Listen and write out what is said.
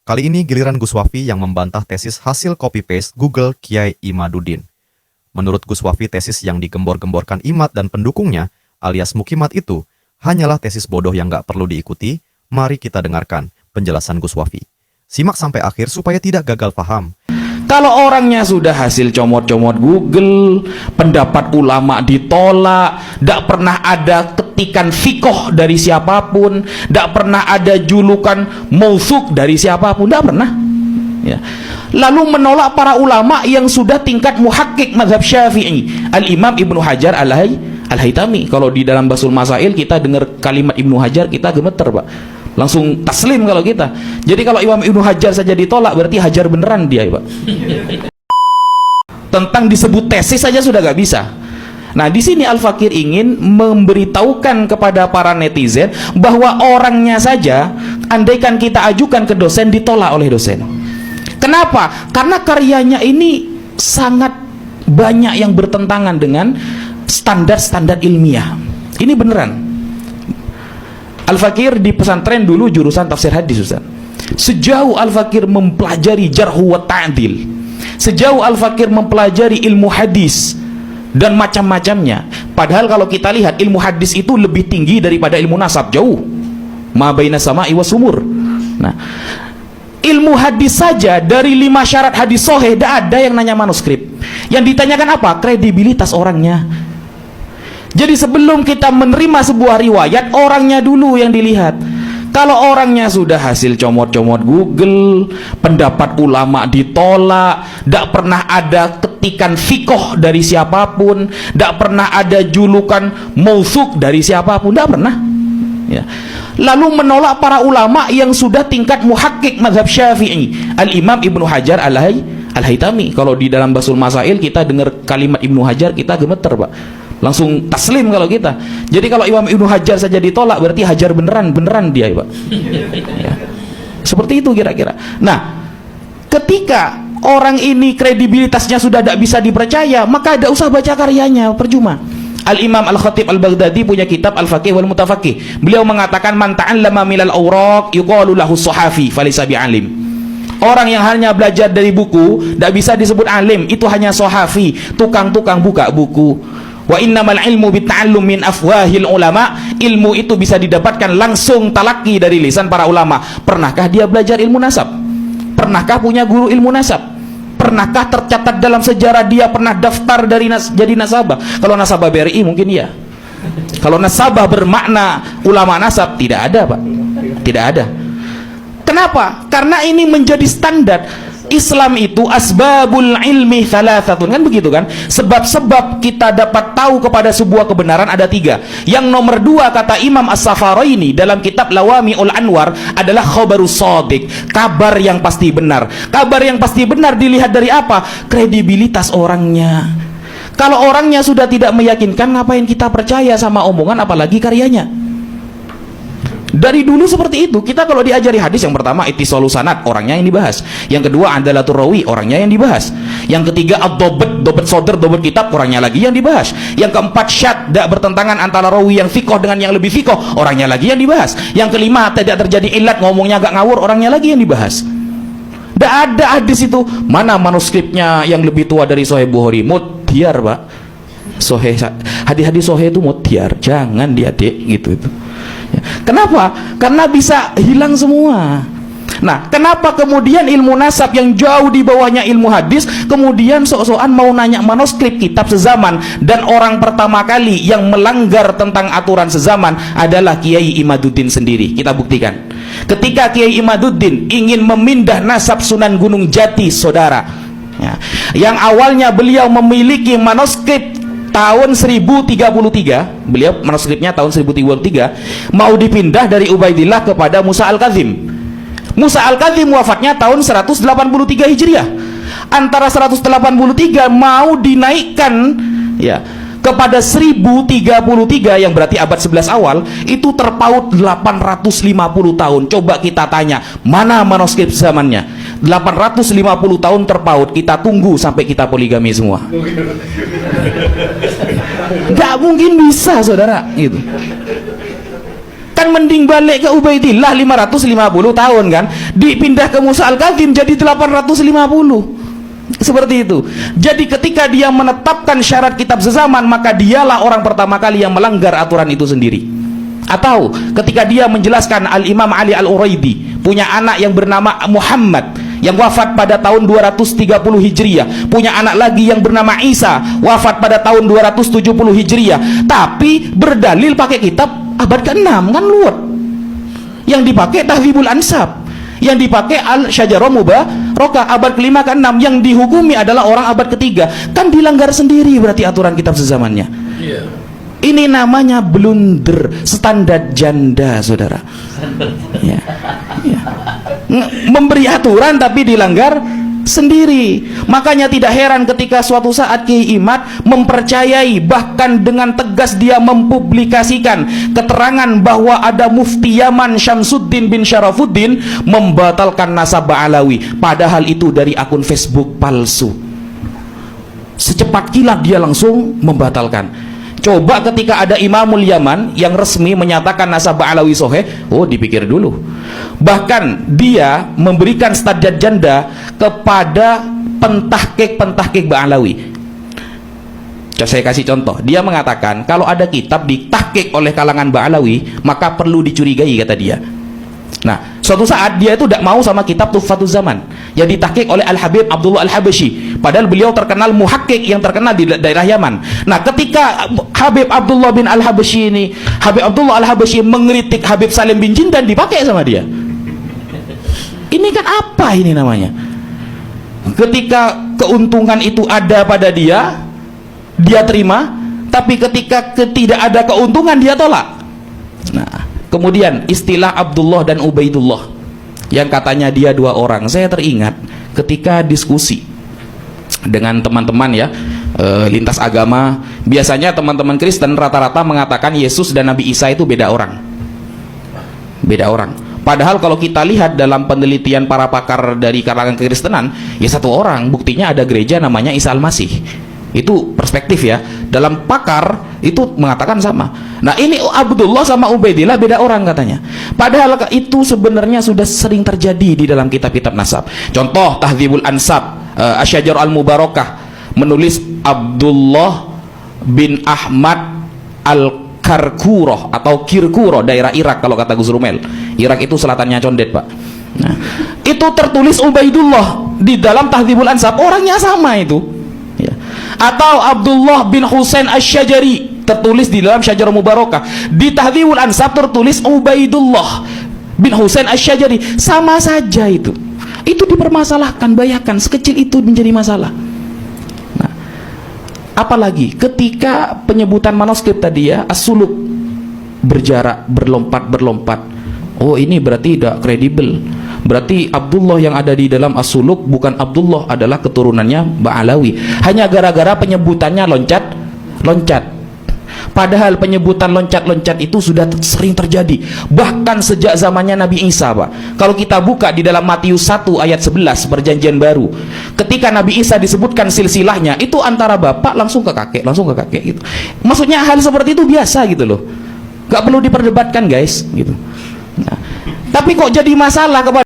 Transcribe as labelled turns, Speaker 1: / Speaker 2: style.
Speaker 1: Kali ini giliran Gus Wafi yang membantah tesis hasil copy-paste Google Kiai Imaduddin. Menurut Gus Wafi, tesis yang digembor-gemborkan Imad dan pendukungnya alias Mukimat itu hanyalah tesis bodoh yang gak perlu diikuti. Mari kita dengarkan penjelasan Gus Wafi. Simak sampai akhir supaya tidak gagal paham.
Speaker 2: Kalau orangnya sudah hasil comot-comot Google, pendapat ulama ditolak, tidak pernah ada ketikan fikoh dari siapapun, tidak pernah ada julukan mausuk dari siapapun, tidak pernah. Ya. Lalu menolak para ulama yang sudah tingkat muhakkik mazhab Syafi'i, Al-Imam Ibnu Hajar Al-Haytami. Kalau di dalam Basul Masail kita dengar kalimat Ibnu Hajar, kita gemeter, Pak. Langsung taslim kalau kita. Jadi kalau Imam Ibnu Hajar saja ditolak, berarti Hajar beneran dia, Pak. Tentang disebut tesis saja sudah gak bisa. Nah, di sini Al-Fakir ingin memberitahukan kepada para netizen bahwa orangnya saja, andaikan kita ajukan ke dosen, ditolak oleh dosen. Kenapa? Karena karyanya ini sangat banyak yang bertentangan dengan standar-standar ilmiah. Ini beneran. Al-Fakir di pesantren dulu jurusan tafsir hadis, Ustaz. Sejauh Al-Fakir mempelajari jarhu wa ta'dil, sejauh Al-Fakir mempelajari ilmu hadis dan macam-macamnya, padahal kalau kita lihat ilmu hadis itu lebih tinggi daripada ilmu nasab, jauh. Ma baina sama'i wa sumur. Nah, ilmu hadis saja dari 5 syarat hadis sahih tidak ada yang nanya manuskrip. Yang ditanyakan apa? Kredibilitas orangnya. Jadi sebelum kita menerima sebuah riwayat, orangnya dulu yang dilihat. Kalau orangnya sudah hasil comot-comot Google, pendapat ulama ditolak, tidak pernah ada ketikan fikoh dari siapapun, tidak pernah ada julukan mausuk dari siapapun, tidak pernah. Ya. Lalu menolak para ulama yang sudah tingkat muhakkik mazhab Syafi'i, Al-Imam Ibnu Hajar Al-Haytami. Kalau di dalam Basul Masail kita dengar kalimat Ibnu Hajar, kita gemeter, Pak. Langsung taslim kalau kita. Jadi kalau Imam Ibnu Hajar saja ditolak, berarti Hajar beneran dia, Pak. Ya. Seperti itu kira-kira. Nah, ketika orang ini kredibilitasnya sudah tidak bisa dipercaya, maka tidak usah baca karyanya, percuma. Al-Imam Al-Khatib Al-Baghdadi punya kitab Al-Faqih wal Mutafaqih. Beliau mengatakan man ta'allama minal awraq yuqalu lahu sahafi falaysa bi'alim. Orang yang hanya belajar dari buku tidak bisa disebut alim, itu hanya sahafi, tukang-tukang buka buku. Wa innamal ilmu bitta'allum min afwahil ulama. Ilmu itu bisa didapatkan langsung talaki dari lisan para ulama. Pernahkah dia belajar ilmu nasab? Pernahkah punya guru ilmu nasab? Pernahkah tercatat dalam sejarah dia pernah daftar dari jadi nasabah? Kalau nasabah BRI mungkin iya. Kalau nasabah bermakna ulama nasab, tidak ada, Pak. Tidak ada. Kenapa? Karena ini menjadi standar. Islam itu asbabul ilmi thalathatun, kan begitu kan? Sebab-sebab kita dapat tahu kepada sebuah kebenaran ada 3. Yang nomor 2 kata Imam As-Saffaraini dalam kitab Lawami'ul Anwar adalah khabarus shadiq, kabar yang pasti benar. Kabar yang pasti benar dilihat dari apa? Kredibilitas orangnya. Kalau orangnya sudah tidak meyakinkan, ngapain kita percaya sama omongan apalagi karyanya? Dari dulu seperti itu. Kita kalau diajari hadis, yang pertama ittisalus sanad, orangnya yang dibahas. Yang kedua adalatur rawi, orangnya yang dibahas. Yang ketiga ad-dhabt, dhabt sodr, dhabt kitab, orangnya lagi yang dibahas. Yang keempat syad, tidak bertentangan antara rawi yang fikoh dengan yang lebih fikoh, orangnya lagi yang dibahas. Yang kelima tidak terjadi ilat, ngomongnya agak ngawur, orangnya lagi yang dibahas. Tidak ada hadis itu. Mana manuskripnya yang lebih tua dari Sahih Bukhari? Mutiar, Pak. Hadis-hadis Sahih itu mutiar, jangan diadik gitu itu. Kenapa? Karena bisa hilang semua. Nah, kenapa kemudian ilmu nasab yang jauh di bawahnya ilmu hadis kemudian sok-sokan mau nanya manuskrip kitab sezaman, dan orang pertama kali yang melanggar tentang aturan sezaman adalah Kiai Imaduddin sendiri. Kita buktikan. Ketika Kiai Imaduddin ingin memindah nasab Sunan Gunung Jati, saudara, ya, yang awalnya beliau memiliki manuskrip tahun 1033, beliau manuskripnya tahun 1033, mau dipindah dari Ubaidillah kepada Musa Al-Kazim. Musa Al-Kazim wafatnya tahun 183 Hijriah. Antara 183 mau dinaikkan ya kepada 1033 yang berarti abad 11 awal, itu terpaut 850 tahun. Coba kita tanya, mana manuskrip zamannya? 850 tahun terpaut, kita tunggu sampai kita poligami semua. Gak mungkin bisa, saudara, gitu. Kan Kan mending balik ke Ubaidillah 550 tahun kan, dipindah ke Musa Al-Kadzim jadi 850. Seperti itu. Jadi ketika dia menetapkan syarat kitab sezaman, maka dialah orang pertama kali yang melanggar aturan itu sendiri. Atau ketika dia menjelaskan Al-Imam Ali Al-Uraidi punya anak yang bernama Muhammad yang wafat pada tahun 230 Hijriah, punya anak lagi yang bernama Isa wafat pada tahun 270 Hijriah, tapi berdalil pakai kitab abad ke-6, kan luar. Yang dipakai Tahdzibul Ansab, yang dipakai Al-Syajarah Mubarakah abad ke-5 ke-6, yang dihukumi adalah orang abad ke-3. Kan dilanggar sendiri berarti aturan kitab sezamannya. Ini namanya blunder, standar janda, saudara. Ya. Ya. Memberi aturan tapi dilanggar sendiri. Makanya tidak heran ketika suatu saat Kiai Imad mempercayai, bahkan dengan tegas dia mempublikasikan keterangan bahwa ada Mufti Yaman Syamsuddin bin Syarafuddin membatalkan nasab Ba'alawi, padahal itu dari akun Facebook palsu. Secepat kilat dia langsung membatalkan. Coba ketika ada Imamul Yaman yang resmi menyatakan nasab Ba'alawi soheh, oh dipikir dulu. Bahkan dia memberikan standar janda kepada pentahkik Ba'alawi. Saya kasih contoh. Dia mengatakan kalau ada kitab ditahkik oleh kalangan Ba'alawi maka perlu dicurigai, kata dia. Nah, suatu saat dia itu tidak mau sama kitab Tuhfatuz Zaman yang ditahkik oleh Al-Habib Abdullah Al-Habashi, padahal beliau terkenal muhakkik yang terkenal di daerah Yaman. Nah, ketika Habib Abdullah bin Al-Habashi ini, Habib Abdullah Al-Habashi mengkritik Habib Salim bin Jindan, dipakai sama dia. Ini kan apa ini namanya? Ketika keuntungan itu ada pada dia, dia terima, tapi ketika tidak ada keuntungan dia tolak. Nah, kemudian istilah Abdullah dan Ubaidullah yang katanya dia dua orang, saya teringat ketika diskusi dengan teman-teman ya, lintas agama. Biasanya teman-teman Kristen rata-rata mengatakan Yesus dan Nabi Isa itu beda orang. Beda orang. Padahal kalau kita lihat dalam penelitian para pakar dari kalangan kekristenan, ya satu orang. Buktinya ada gereja namanya Isa Al-Masih. Itu perspektif ya. Dalam pakar itu mengatakan sama. Nah, ini Abdullah sama Ubaidillah beda orang katanya. Padahal itu sebenarnya sudah sering terjadi di dalam kitab-kitab nasab. Contoh Tahdzibul Ansab, Asy-Syajarah Al-Mubarakah menulis Abdullah bin Ahmad Al-Karkuroh atau Kirkuroh, daerah Irak kalau kata Gus Rumel. Irak itu selatannya Condet, Pak. Nah, itu tertulis Ubaidullah di dalam Tahdzibul Ansab, orangnya sama itu. Ya. Atau Abdullah bin Husain Asy-Syajari tertulis di dalam Syajarah Mubarakah. Di Tahdzibul Ansab tertulis Ubaidullah bin Husain Asy-Syajari, sama saja itu. Itu dipermasalahkan, bayangkan sekecil itu menjadi masalah. Nah, apalagi ketika penyebutan manuskrip tadi ya, as-suluk, berjarak, berlompat. Oh, ini berarti tidak kredibel. Berarti Abdullah yang ada di dalam as-suluk bukan Abdullah, adalah keturunannya Ba'alawi. Hanya gara-gara penyebutannya loncat. Padahal penyebutan loncat-loncat itu sudah sering terjadi, bahkan sejak zamannya Nabi Isa, Pak. Kalau kita buka di dalam Matius 1 ayat 11 Perjanjian Baru, ketika Nabi Isa disebutkan silsilahnya, itu antara bapak langsung ke kakek gitu. Maksudnya hal seperti itu biasa gitu loh, gak perlu diperdebatkan guys gitu. Nah, tapi kok jadi masalah kepada